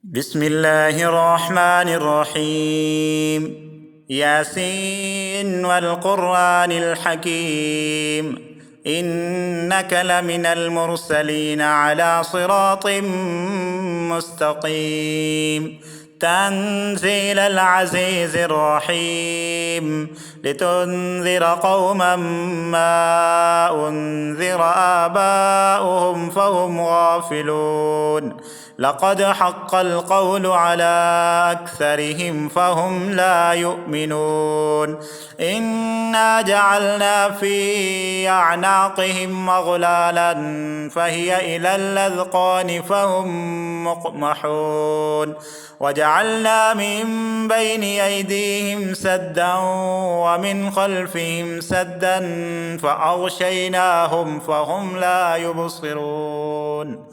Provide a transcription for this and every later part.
بسم الله الرحمن الرحيم. ياسين والقرآن الحكيم، إنك لمن المرسلين على صراط مستقيم. تنزيل العزيز الرحيم، لتنذر قوما ما أنذر آباؤهم فهم غافلون. لقد حق القول على أكثرهم فهم لا يؤمنون. إنا جعلنا في أعناقهم أغلالا فهي إلى الأذقان فهم مقمحون. وجعلنا من بين أيديهم سدا ومن خلفهم سدا فأغشيناهم فهم لا يبصرون.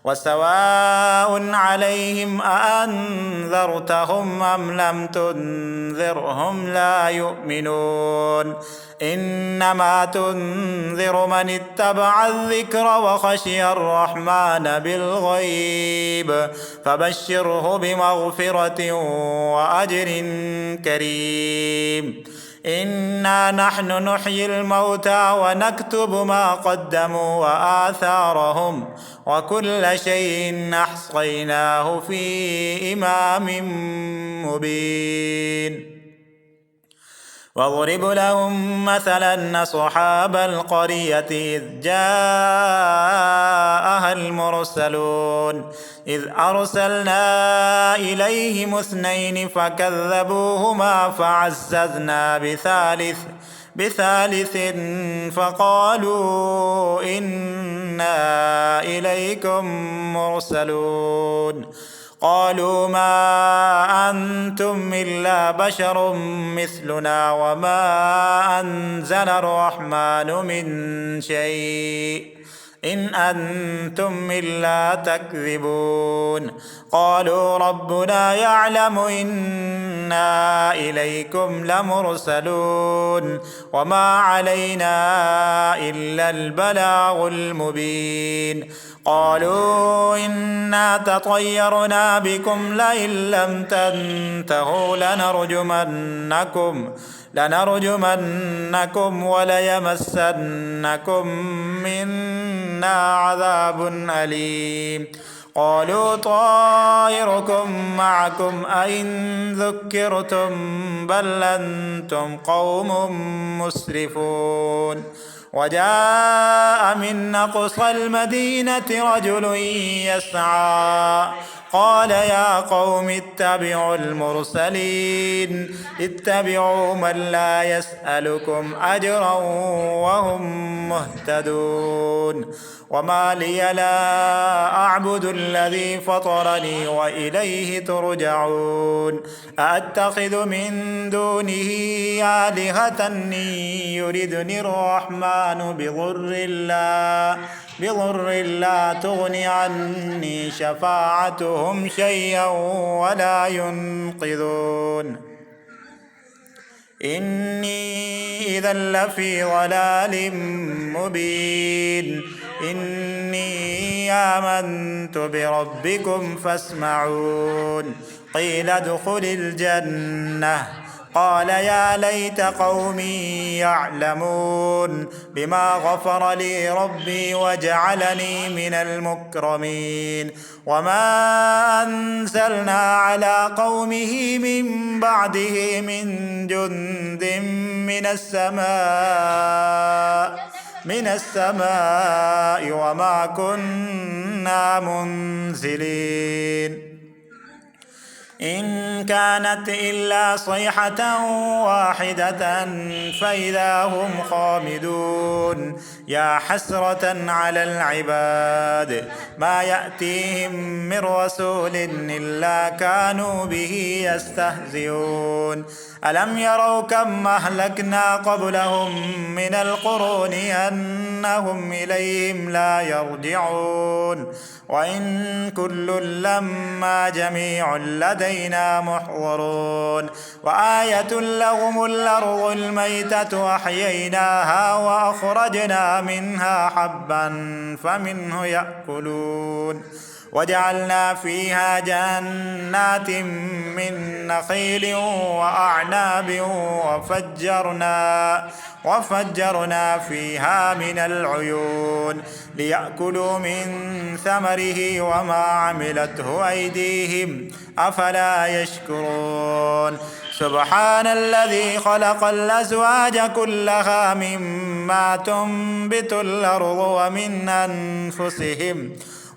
وسواء عليهم أأنذرتهم أم لم تنذرهم لا يؤمنون. إنما تنذر من اتبع الذكر وخشي الرحمن بالغيب، فبشره بمغفرة وأجر كريم. إنا نحن نحيي الموتى ونكتب ما قدموا وآثارهم، وكل شيء أحصيناه في إمام مبين. واضرب لهم مثلا أصحاب القرية إذ جاءها المرسلون، إذ أرسلنا إليهم اثنين فكذبوهما فعززنا بثالث فقالوا إنا إليكم مرسلون. قالوا ما أنتم إلا بشر مثلنا وما أنزل الرحمن من شيء إن أنتم إلا تكذبون. قالوا ربنا يعلم إنا إليكم لمرسلون وما علينا إلا البلاغ المبين. قالوا إنا تطيرنا بكم لئن لم تنتهوا لنرجمنكم وليمسنكم منا عذاب أليم. قالوا طائركم معكم أئن ذكرتم بل أنتم قوم مسرفون. وجاء من أقصى المدينة رجل يسعى قال يا قوم اتبعوا المرسلين، اتبعوا من لا يسألكم أجرا وهم مهتدون. وما لي لا أعبد الذي فطرني وإليه ترجعون. أأتخذ من دونه آلهة يردني الرحمن بضر لا تغن عني شفاعتهم شيئا ولا ينقذون. إني إذا لفي ضلال مبين. إني آمنت بربكم فاسمعون. قيل ادخل الجنة قال يا ليت قومي يعلمون بما غفر لي ربي وجعلني من المكرمين. وما أنزلنا على قومه من بعده من جند من السماء وما كنا منزلين. إن كانت إلا صيحة واحدة فإذا هم خامدون. يا حسرة على العباد ما يأتيهم من رسول إلا كانوا به يستهزئون. ألم يروا كم أهلكنا قبلهم من القرون أنهم إليهم لا يرجعون. وإن كل لما جميع لدينا محضرون. وآية لهم الأرض الميتة أحييناها وأخرجنا منها حبا فمنه يأكلون وجعلنا فيها جنات من نخيل وأعناب وفجرنا فيها من العيون ليأكلوا من ثمره وما عملته أيديهم أفلا يشكرون سبحان الذي خلق الأزواج كلها مما تنبت الأرض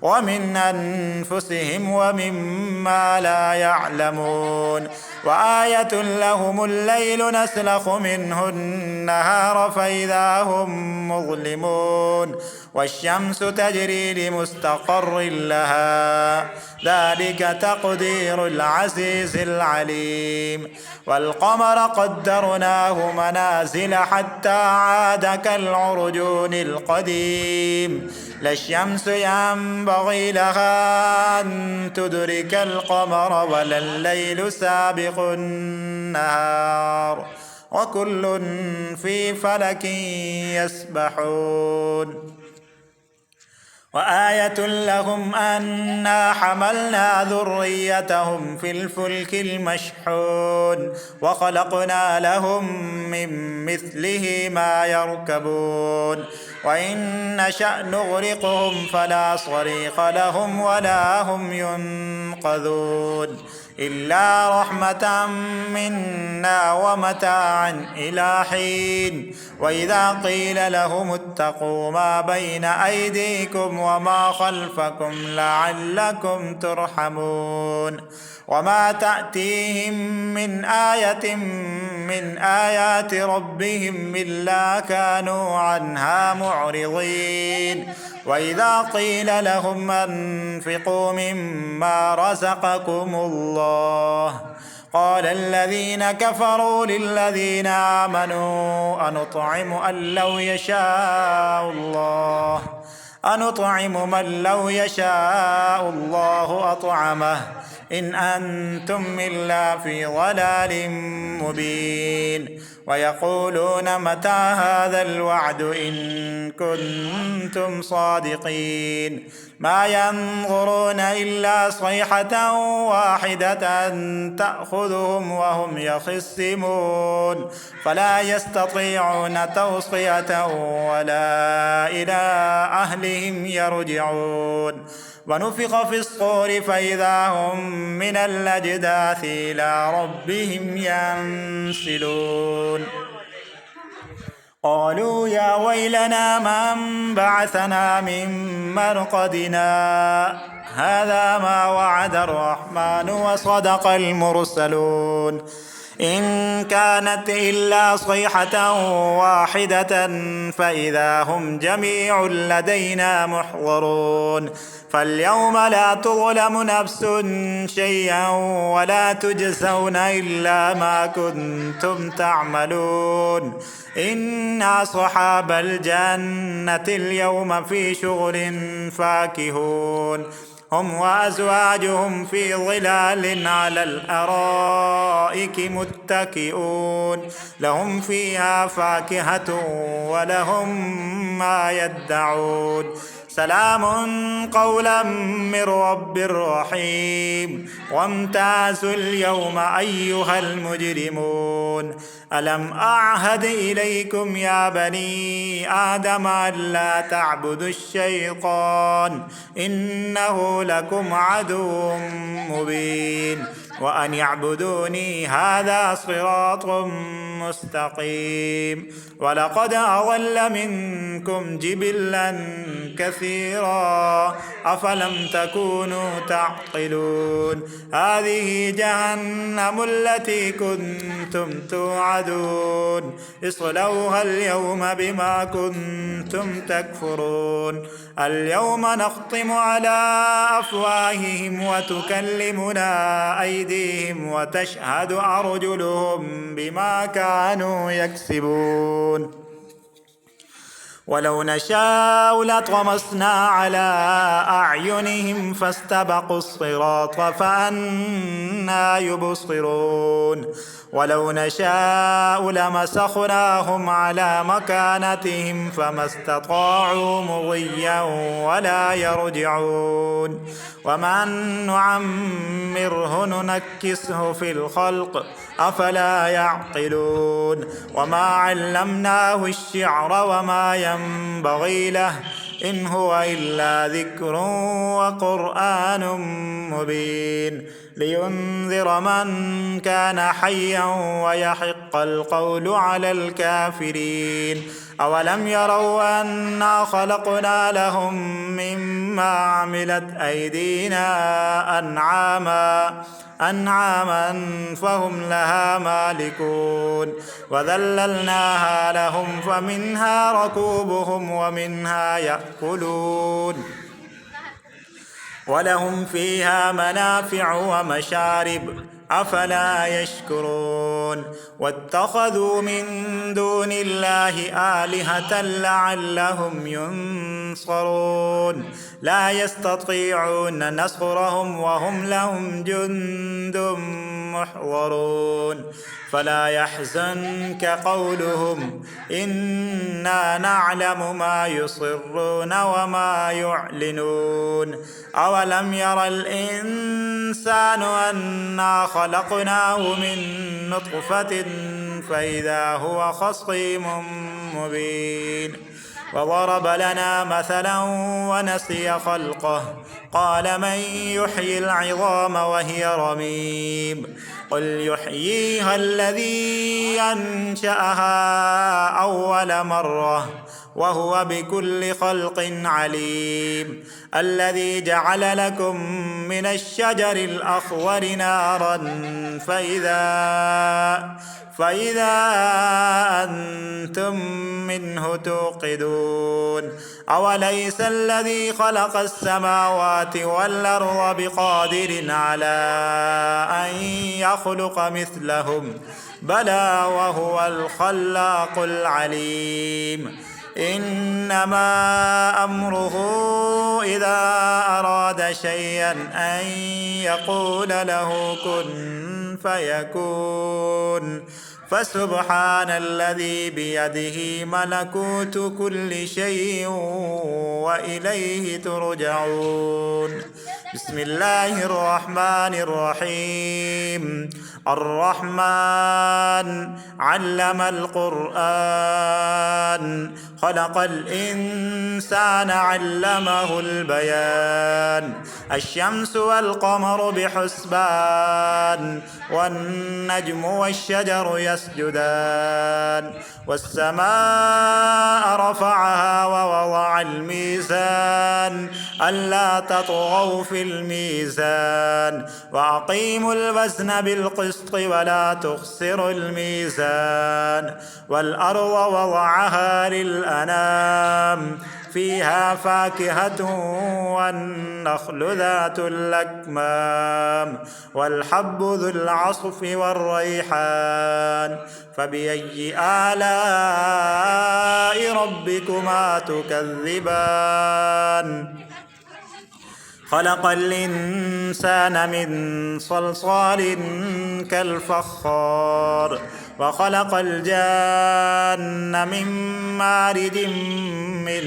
ومن أنفسهم ومما لا يعلمون وآية لهم الليل نسلخ منه النهار فإذا هم مظلمون والشمس تجري لمستقر لها ذلك تقدير العزيز العليم والقمر قدرناه منازل حتى عاد كالعرجون القديم لا الشمس ينبغي لها أن تدرك القمر ولا الليل سابق النهار وكل في فلك يسبحون وآية لهم أنا حملنا ذريتهم في الفلك المشحون وخلقنا لهم من مثله ما يركبون وإن نشأ نغرقهم فلا صريخ لهم ولا هم ينقذون إلا رحمة منا ومتاعا إلى حين وإذا قيل لهم اتقوا ما بين أيديكم وما خلفكم لعلكم ترحمون وما تأتيهم من آية من آيات ربهم إلا كانوا عنها معرضين وإذا قيل لهم أنفقوا مما رزقكم الله قال الذين كفروا للذين آمنوا أنطعم من لو يشاء الله أطعمه إن أنتم إلا في ضلال مبين ويقولون متى هذا الوعد إن كنتم صادقين ما ينظرون إلا صيحة واحدة تأخذهم وهم يخصمون فلا يستطيعون توصية ولا إلى أهلهم يرجعون ونفخ في الصور فإذا هم من الأجداث إلى ربهم ينسلون قالوا يا ويلنا من بعثنا من مرقدنا هذا ما وعد الرحمن وصدق المرسلون إن كانت إلا صيحة واحدة فإذا هم جميع لدينا محضرون فاليوم لا تظلم نفس شيئا ولا تجزون إلا ما كنتم تعملون إن أصحاب الجنة اليوم في شغل فاكهون هم وأزواجهم في ظلال على الأرائك متكئون لهم فيها فاكهة ولهم ما يدعون سلام قولا من رب رحيم وامتازوا اليوم أيها المجرمون ألم أعهد إليكم يا بني آدم ألا تعبدوا الشيطان إنه لكم عدو مبين وأن يعبدوني هذا صراط مستقيم ولقد أضل منكم جبلا كثيرا أفلم تكونوا تعقلون هذه جهنم التي كنتم توعدون اصلوها اليوم بما كنتم تكفرون اليوم نختم على أفواههم وتكلمنا أيديهم وتشهد أرجلهم بما كانوا يكسبون ولو نشاء لطمسنا على أعينهم فاستبقوا الصراط فأنى يبصرون ولو نشاء لمسخناهم على مكانتهم فما استطاعوا مضيا ولا يرجعون ومن نعمره ننكسه في الخلق أفلا يعقلون وما علمناه الشعر وما ينبغي له إن هو إلا ذكر وقرآن مبين لينذر من كان حيا ويحق القول على الكافرين أولم يروا أنا خلقنا لهم مما عملت أيدينا أنعاما فهم لها مالكون وذللناها لهم فمنها ركوبهم ومنها يأكلون ولهم فيها منافع ومشارب أفلا يشكرون واتخذوا من دون الله آلهة لعلهم ينصرون لا يستطيعون نصرهم وهم لهم جند محضرون فلا يحزنك قولهم إنا نعلم ما يصرون وما يعلنون أولم ير الإنسان أنا خلقناه من نطفة فإذا هو خصيم مبين وضرب لنا مثلا ونسي خلقه قال من يحيي العظام وهي رميم قل يحييها الذي أنشأها أول مرة وهو بكل خلق عليم الذي جعل لكم من الشجر الأخضر نارا فإذا أنتم منه توقدون أوليس الذي خلق السماوات والأرض بقادر على أن يخلق مثلهم بلى وهو الخلاق العليم إنما أمره إذا أراد شيئا أن يقول له كن فيكون فسبحان الذي بيده ملكوت كل شيء وإليه ترجعون بسم الله الرحمن الرحيم الرحمن علم القرآن خلق الإنسان علمه البيان الشمس والقمر بحسبان والنجم والشجر يسجدان والسماء رفعها ووضع الميزان ألا تطغوا في الميزان وأقيموا الوزن بالقسط ولا تخسروا الميزان والأرض وضعها للأنام فيها فاكهة والنخل ذات الأكمام والحب ذو العصف والريحان فبأي آلاء ربكما تكذبان خلق الإنسان من صلصال كالفخار وخلق الجان من مارد من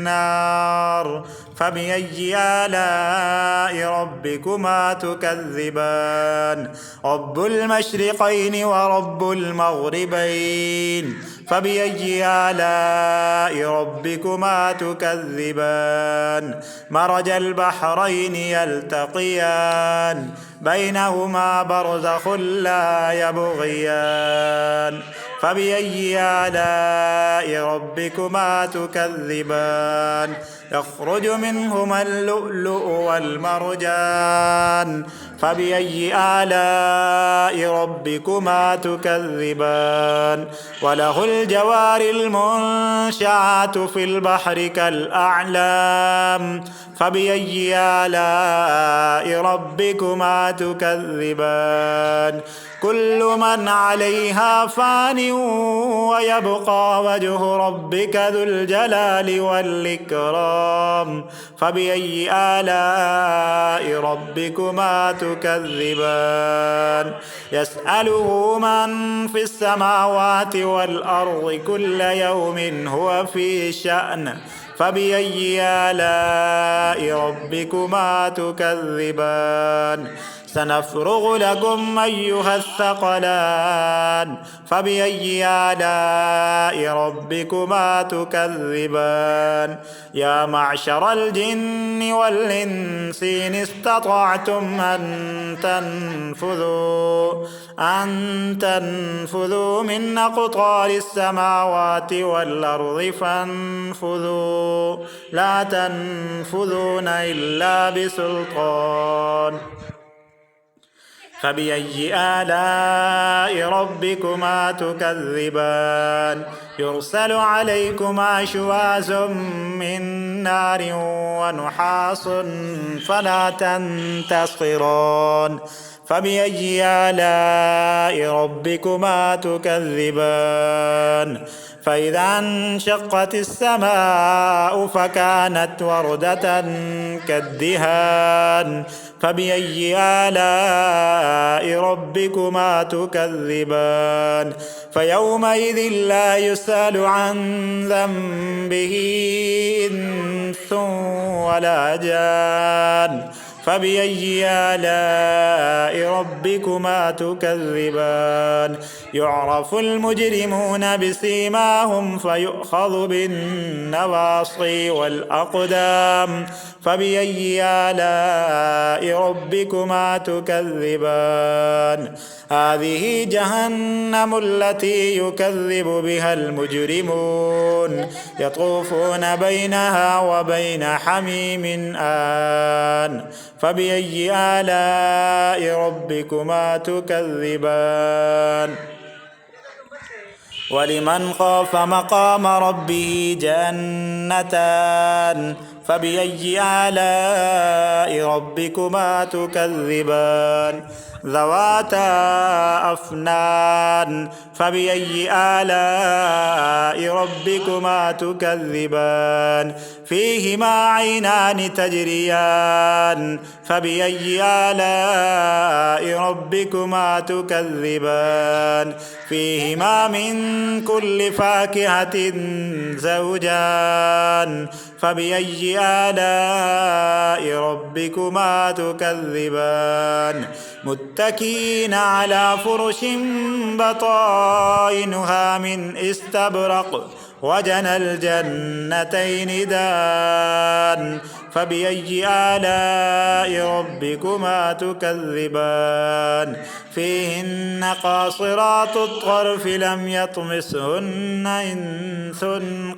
نار فبأي آلاء ربكما تكذبان رب المشرقين ورب المغربين فبأي آلاء ربكما تكذبان مرج البحرين يلتقيان بينهما برزخ لا يبغيان فبأي آلاء ربكما تكذبان يخرج منهما اللؤلؤ والمرجان فبأي آلاء ربكما تكذبان وله الجوار المنشآت في البحر كالأعلام فبأي آلاء ربكما تكذبان كل من عليها فان ويبقى وجه ربك ذو الجلال والإكرام فبأي آلاء ربكما تكذبان يسأله من في السماوات والأرض كل يوم هو في شأن فبأي آلاء ربكما تكذبان سنفرغ لكم أيها الثقلان فبأي آلاء ربكما تكذبان يا معشر الجن والإنس إن استطعتم أن تنفذوا من أقطار السماوات والأرض فانفذوا لا تنفذون إلا بسلطان فبأي آلاء ربكما تكذبان يرسل عليكما شواظ من نار ونحاس فلا تنتصران فبأي آلاء ربكما تكذبان فإذا انشقت السماء فكانت وردة كالدهان فبأي آلاء ربكما تكذبان فيومئذ لا يسأل عن ذنبه إنس ولا جان فبأي آلاء ربكما تكذبان يعرف المجرمون بسيماهم فيؤخذ بالنواصي والأقدام فبأي آلاء ربكما تكذبان هذه جهنم التي يكذب بها المجرمون يطوفون بينها وبين حميم آن فبأي آلاء ربكما تكذبان ولمن خاف مقام ربه جنتان فبأي آلاء ربكما تكذبان ذواتا أفنان فبأي آلاء ربكما تكذبان فيهما عينان تجريان فبأي آلاء ربكما تكذبان فيهما من كل فاكهة زوجان فبأي آلاء ربكما تكذبان متكئين على فرش بطائنها من استبرق وجنى الجنتين دان فبأي آلاء ربكما تكذبان فيهن قاصرات الطرف لم يطمسهن إنس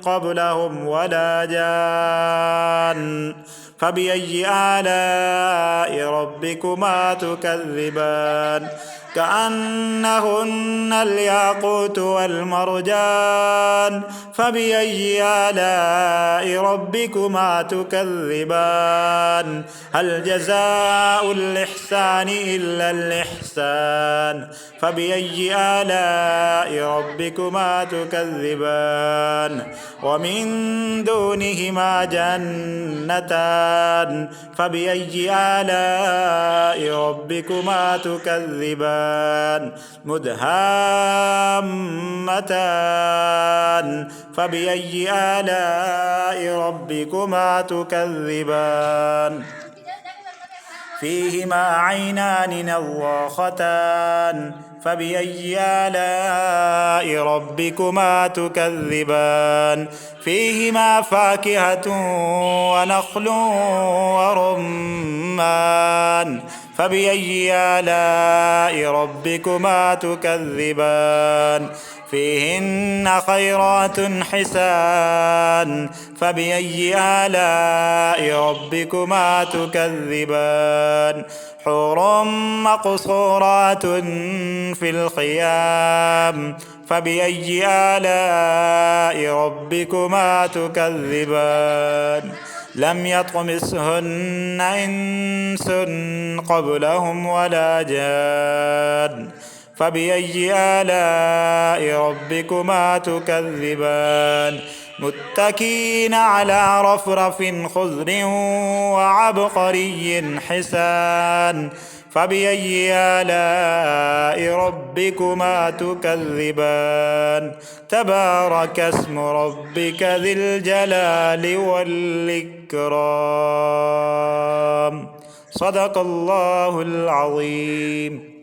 قبلهم ولا جان فبأي آلاء ربكما تكذبان كأنهن الياقوت والمرجان فبأي آلاء ربكما تكذبان هل جزاء الإحسان إلا الإحسان فبأي آلاء ربكما تكذبان ومن دونهما جنتان فبأي آلاء ربكما تكذبان مدهامتان فبأي آلاء ربكما تكذبان فيهما عينان نضاختان فبأي آلاء ربكما تكذبان فيهما فاكهة ونخل ورمان فبأي آلاء ربكما تكذبان فيهن خيرات حسان فبأي آلاء ربكما تكذبان حور مقصورات في الخيام فبأي آلاء ربكما تكذبان لم يطمثهن إنس قبلهم ولا جان فبأي آلاء ربكما تكذبان متكئين على رفرف خضر وعبقري حسان فبأي آلاء ربكما تكذبان تبارك اسم ربك ذي الجلال والإكرام صدق الله العظيم.